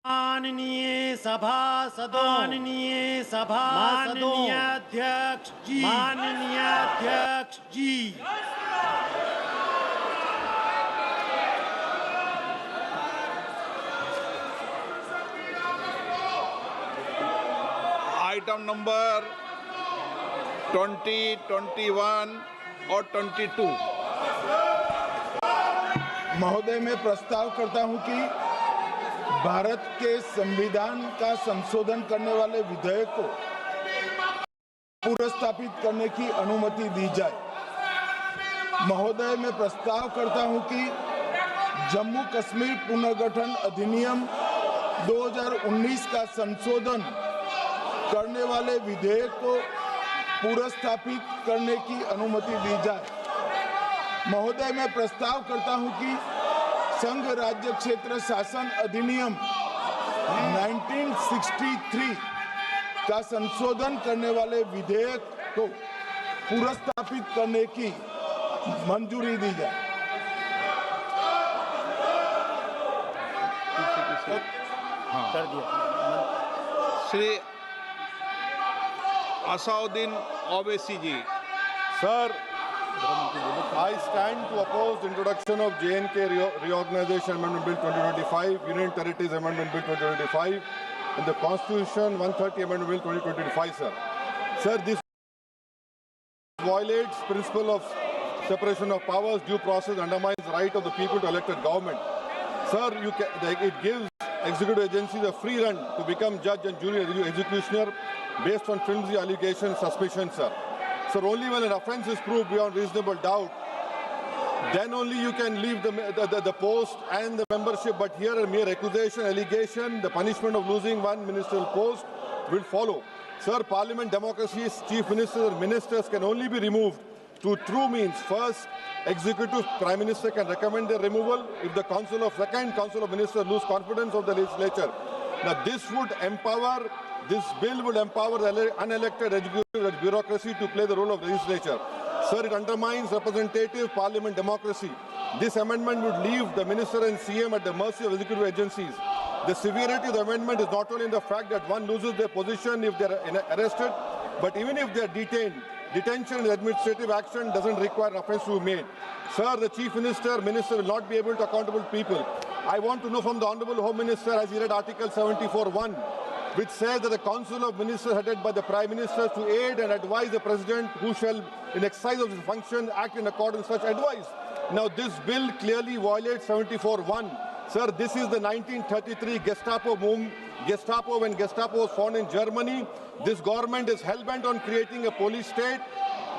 माननीय सभासदों, माननीय अध्यक्ष जी, आइटम नंबर 20, 21 और 22। महोदय, मैं प्रस्ताव करता हूं कि भारत के संविधान का संशोधन करने वाले विधेयक को पुनर्स्थापित करने की अनुमति दी जाए। महोदय, मैं प्रस्ताव करता हूं कि जम्मू कश्मीर पुनर्गठन अधिनियम 2019 का संशोधन करने वाले विधेयक को पुनर्स्थापित करने की अनुमति दी जाए। महोदय, मैं प्रस्ताव करता हूं कि संघ राज्य क्षेत्र शासन अधिनियम 1963 का संशोधन करने वाले विधेयक को पुनर्स्थापित करने की मंजूरी दी जाए। कर दिया। श्री असाउद्दीन ओवैसी जी। Sir, I stand to oppose the introduction of J&K Reorganization Amendment Bill 2025, Union Territories Amendment Bill 2025, and the Constitution 130 Amendment Bill 2025, sir. Sir, this violates principle of separation of powers, due process, undermines the right of the people to elect a government. Sir, it gives executive agencies a free run to become judge and jury executioner based on flimsy allegations, suspicions, sir. Sir, only when an offence is proved beyond reasonable doubt, then only you can leave the post and the membership. But here a mere accusation, allegation, the punishment of losing one ministerial post will follow. Sir, Parliament democracy's chief ministers and ministers can only be removed through true means. First, executive prime minister can recommend their removal if the second council of ministers lose confidence of the legislature. Now, this bill would empower the unelected executive bureaucracy to play the role of legislature. Sir, it undermines representative parliament democracy. This amendment would leave the minister and CM at the mercy of executive agencies. The severity of the amendment is not only in the fact that one loses their position if they are arrested, but even if they are detained. Detention and administrative action doesn't require offence to be made. Sir, the chief minister will not be able to accountable people. I want to know from the Honourable Home Minister, as he read Article 74(1), which says that the Council of Ministers headed by the Prime Minister to aid and advise the President who shall, in exercise of his function, act in accordance with such advice. Now, this bill clearly violates 74(1). Sir, this is the 1933 Gestapo when Gestapo was found in Germany. This government is hell-bent on creating a police state.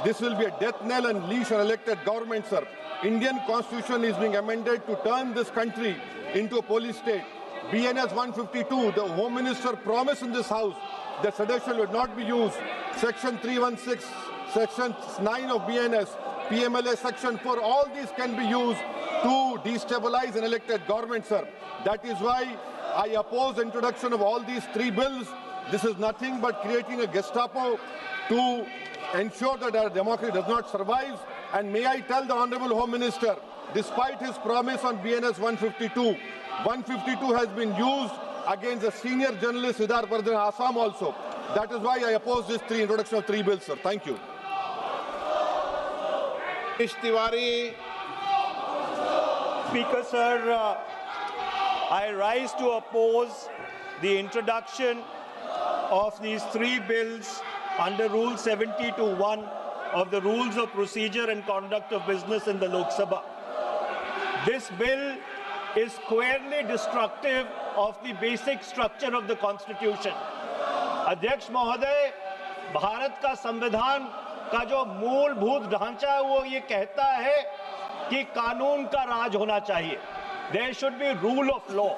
This will be a death knell and leash on elected government, sir. Indian Constitution is being amended to turn this country into a police state. BNS 152, the Home Minister promised in this House that sedition would not be used. Section 316, Section 9 of BNS, PMLA Section 4, all these can be used to destabilize an elected government, sir. That is why I oppose the introduction of all these three bills. This is nothing but creating a Gestapo to ensure that our democracy does not survive. And may I tell the Honourable Home Minister, despite his promise on BNS 152 has been used against a senior journalist, Siddharth Vardhan, Assam also. That is why I oppose this introduction of three bills, sir. Thank you. Tiwari. Speaker, sir, I rise to oppose the introduction of these three bills under Rule 70(1) of the Rules of Procedure and Conduct of Business in the Lok Sabha. This bill is squarely destructive of the basic structure of the Constitution. अध्यक्ष महोदय, भारत का संविधान का जो मूलभूत ढांचा है वो ये कहता है कि कानून का राज होना चाहिए. There should be rule of law.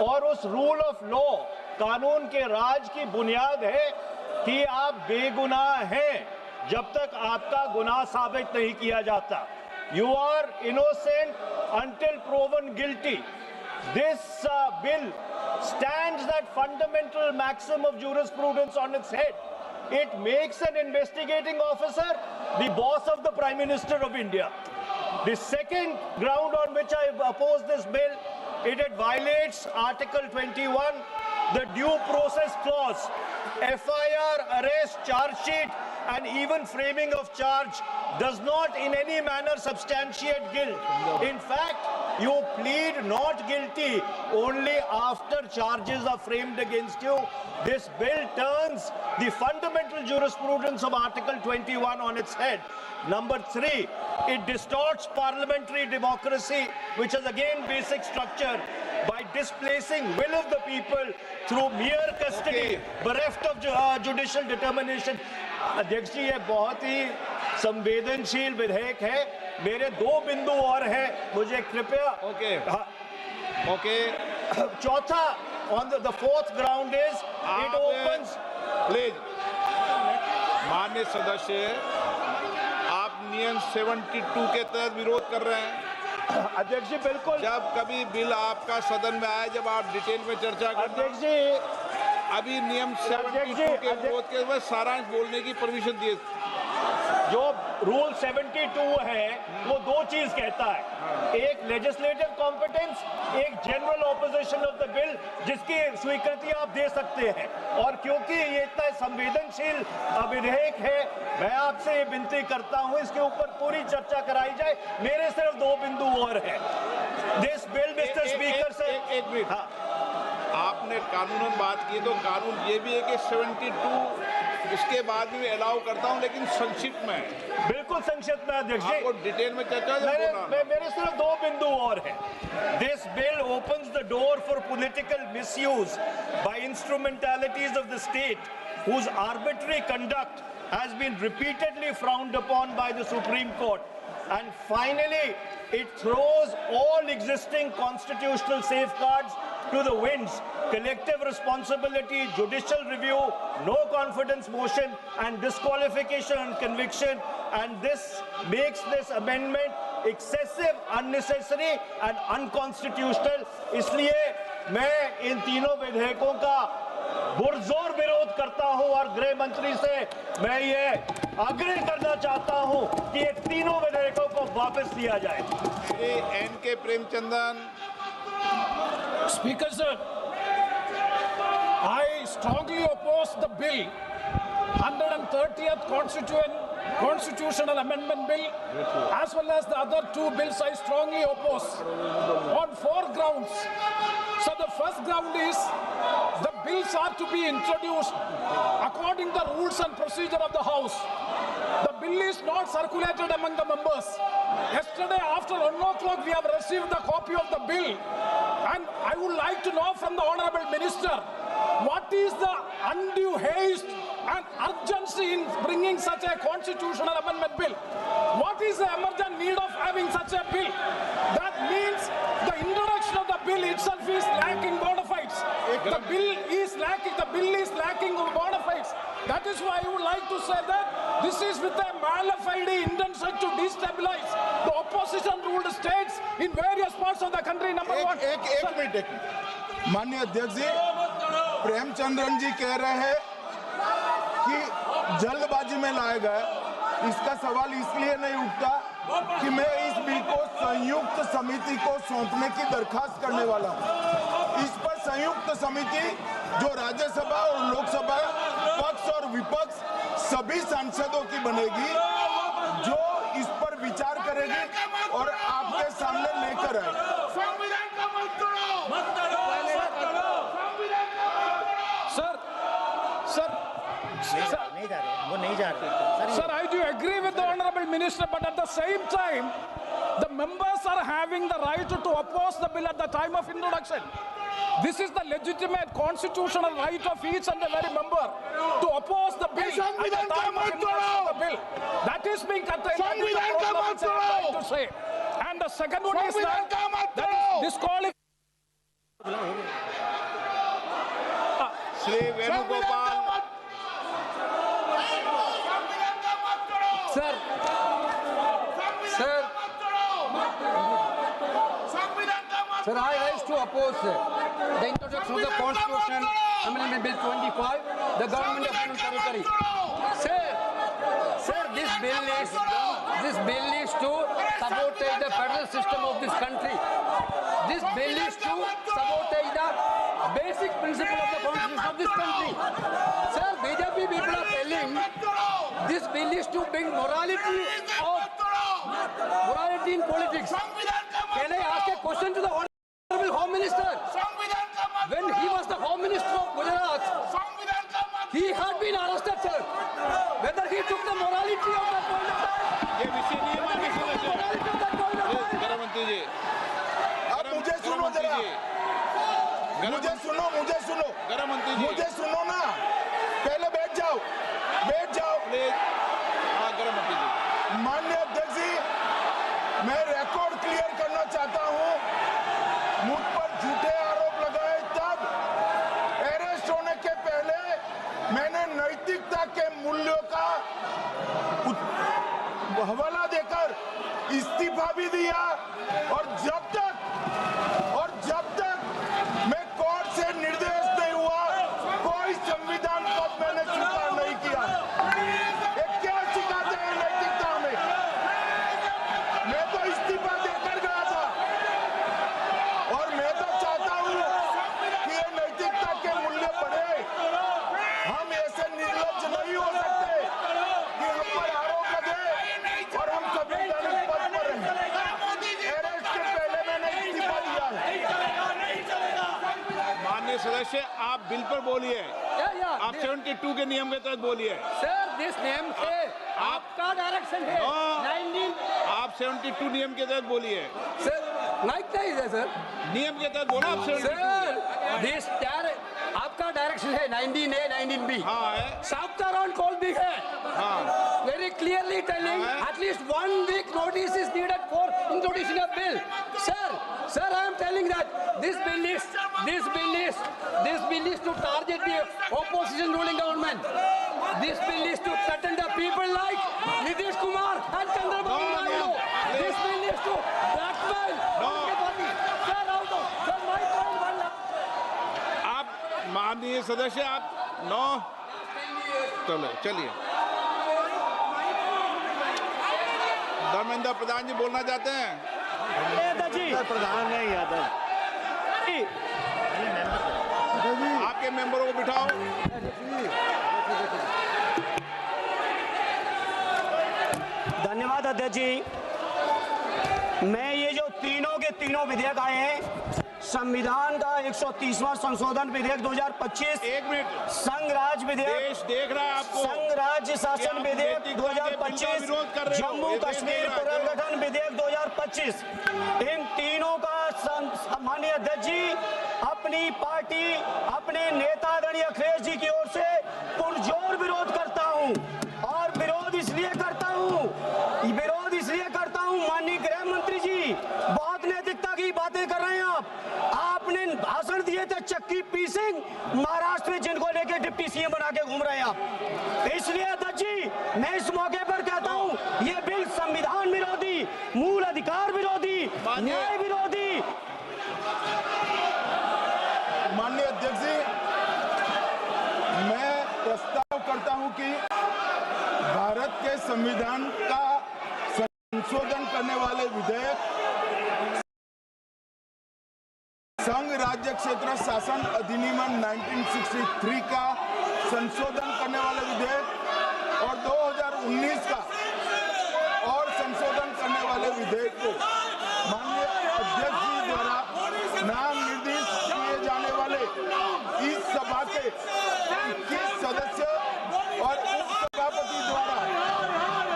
और उस rule of law, कानून के राज की बुनियाद है कि आप बेगुनाह हैं जब तक आपका गुनाह साबित नहीं किया जाता. You are innocent until proven guilty. This bill stands that fundamental maxim of jurisprudence on its head. It makes an investigating officer the boss of the Prime Minister of India. The second ground on which I oppose this bill it violates Article 21, the due process clause. FIR, arrest, charge sheet, and even framing of charge does not in any manner substantiate guilt. In fact, you plead not guilty only after charges are framed against you. This bill turns the fundamental jurisprudence of Article 21 on its head. Number 3, it distorts parliamentary democracy, which is again basic structure, by displacing will of the people through mere custody, bereft of judicial determination. अध्यक्ष जी, ये बहुत ही संवेदनशील विधेयक है. मेरे 2 बिंदु और हैं, मुझे कृपया. ओके. चौथा, on the fourth ground is it opens. Please माननीय सदस्य, आप नियम 72 के तहत विरोध कर रहे हैं. अध्यक्ष जी बिल्कुल. जब कभी बिल आपका सदन में आए, जब आप डिटेल में चर्चा करना. अध्यक्ष जी, अभी नियम 72 के विरोध के बाद सारांश बोलने की परमिशन दिए. जो रूल 72 है वो 2 चीज कहता है. एक लेजिस्लेटिव कॉम्पिटेंस, एक general opposition of the bill, जिसकी स्वीकृति आप दे सकते हैं. और क्योंकि ये इतना संवेदनशील विधेयक है, मैं आपसे ये विनती करता हूं इसके ऊपर पूरी चर्चा कराई जाए. मेरे सिर्फ 2 बिंदु और हैं. दिस बिल, मिस्टर स्पीकर से एक मिनट. आपने कानूनन बात की, तो कानून ये भी है कि 72 इसके बाद भी अलाउ करता हूं, लेकिन संक्षिप्त में. बिल्कुल संक्षिप्त में अध्यक्ष जी. आपको डिटेल में चर्चा मेरे सिर्फ 2 बिंदु और हैं. This bill opens the door for political misuse by instrumentalities of the state whose arbitrary conduct has been repeatedly frowned upon by the Supreme Court. And finally, it throws all existing constitutional safeguards to the winds. Collective responsibility, judicial review, no confidence motion, and disqualification and conviction. And this makes this amendment excessive, unnecessary, and unconstitutional. इसलिए मैं इन तीनों विधेयकों का पुरजोर विरोध करता हूं और गृह मंत्री से मैं ये आग्रह करना चाहता हूं कि ये तीनों विधेयकों को वापस लिया जाए. Shri N.K. Premachandran. Speaker sir, I strongly oppose the bill, 130th Constitutional Amendment Bill, as well as the other 2 bills I strongly oppose on 4 grounds. So the first ground is the bills are to be introduced according to the rules and procedure of the House. The bill is not circulated among the members. Yesterday after 1 o'clock we have received the copy of the bill, and I would like to know from the Honorable Minister, what is the undue haste and urgency in bringing such a constitutional amendment bill? What is the emergent need of having such a bill? That means the introduction of the bill itself is lacking bona fides. The bill is lacking bona fides. That is why I would like to say that this is with a mala fide intention to destabilize the opposition ruled states in various parts of the country. Number one. एक minute. माननीय अध्यक्ष जी, प्रेमचंद्रन जी कह रहे हैं कि जल्दबाजी में लाया गया. इसका सवाल इसलिए नहीं उठता कि मैं इस बिल को संयुक्त समिति को सौंपने की दरखास्त करने वाला हूं. इस पर संयुक्त समिति जो राज्यसभा और लोकसभा पक्ष और विपक्ष सभी सांसदों की बनेगी, जो इस पर विचार करेगी और आपके सामने लेकर आएगी. Sir, I do agree with the Honorable Minister, but at the same time, the members are having the right to oppose the bill at the time of introduction. This is the legitimate constitutional right of each and every member to oppose the bill at the time of introduction of the bill. That is being curtailed. That is the problem which I am trying to say. And the second one is that is disqualified. Shri Venugopal. Sir, I rise to oppose the introduction of the Constitution Amendment Bill 25, the Government of Union Territory. Sir, this bill is this bill is to sabotage the federal system of this country. This bill is to sabotage the basic principle of the constitution of this country. Sir, BJP people are telling this bill is to bring morality in politics. Can I ask a question to the Honorable Home Minister? When he was the Home Minister of Gujarat, he had been arrested, sir. Whether he took the morality of that point of time, ये विषय नहीं है, morality of that point of time. गृह मंत्री जी, अब मुझे सुनो जरा, मुझे सुनो गृह मंत्री जी, मुझे सुनो ना, पहले बैठ जाओ। प्लीज। हाँ, गृह मंत्री जी। माननीय अध्यक्ष जी, मैं रिकॉर्ड क्लियर करना चाहता हूं। मुझ पर झूठे आरोप लगाए तब अरेस्ट होने के पहले मैंने नैतिकता के मूल्यों का हवाला देकर इस्तीफा भी दिया और जब तक मैं कोर्ट से निर्देश नहीं हुआ कोई संविधान पद मैंने स्वीकार नहीं किया। ये क्या सिखाते हैं नैतिकता में? मैं तो इस्तीफा देकर गया था और मैं तो चाहता हूं कि ये नैतिकता के मूल्य बढ़े। हम ऐसे निर्लज्ज नहीं हो सकते कि हम पर आरोप लगे और हम संवैधानिक पद पर रहें। अरेस्ट के पहले मैंने इस्तीफा दिया है। माननीय सदस्य, आप बिल पर बोलिए। आप 72 के नियम के तहत बोलिए। Sir, this name है, आपका डायरेक्शन है। 19 आप 72 नियम के तहत बोलिए। सर, लाइक नहीं है सर। नियम के तहत बोला आप 72। सर, this आपका डायरेक्शन है 19A, 19B। हाँ है। साफ्तारान कॉल भी है। हाँ। Very clearly telling at least 1 week notice is needed for introducing a bill. Sir, I am telling that this bill is to target the opposition ruling government. This bill is to threaten the people like Nitish Kumar and Chandrababu Naidu. This bill is to blackmail. Sir, out of sir, my time one. आप माननीय सदस्य, आप 9 चलिए। धर्मेंद्र प्रधान जी बोलना चाहते हैं? प्रधान नहीं यादव। आपके मेंबरों को बिठाओ। धन्यवाद अध्यक्ष जी। मैं ये जो तीनों के तीनों विधेयक आए हैं, संविधान का 130वां संशोधन विधेयक 2025, 1 मिनट, संघ राज्य विधेयक, देश देख रहा है आपको, संघ राज्य शासन विधेयक 2025, जम्मू कश्मीर पुनर्गठन विधेयक 2025, इन तीनों का माननीय अध्यक्ष जी अपनी पार्टी, अपने नेता आदरणीय अखिलेश जी की ओर से पुरजोर विरोध करता हूं। और विरोध इसलिए करता हूं माननीय गृह मंत्री जी, बहुत नैतिकता की बातें कर रहे हैं आप। आपने भाषण दिए थे चक्की पी सिंह, महाराष्ट्र में जिनको लेके डिप्टी सीएम बना के घूम रहे हैं आप। इसलिए अध्यक्ष जी, मैं इस मौके पर कहता हूं, ये बिल संविधान विरोधी, मूल अधिकार विरोधी, न्याय विरोधी। माननीय अध्यक्ष जी, मैं प्रस्ताव करता हूं कि भारत के संविधान का संशोधन करने वाले विधेयक, संघ राज्य क्षेत्र शासन अधिनियम 1963 का संशोधन करने वाले विधेयक और 2019 का और संशोधन करने वाले विधेयक को माननीय अध्यक्ष जी द्वारा नाम निर्दिष्ट किए जाने वाले इस सभा के 21 सदस्य और उपसभापति द्वारा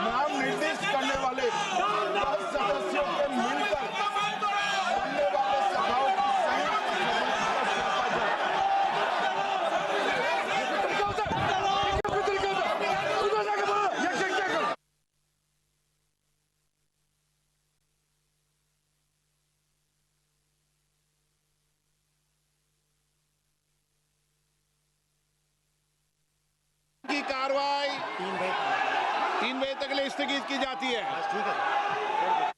नाम निर्दिष्ट करने वाले 10 सदस्यों के मिलकर बनने वाले सभाओं की संयुक्त सदस्य पर की कार्रवाई 3 बजे तक के लिए स्थगित की जाती है। ठीक है।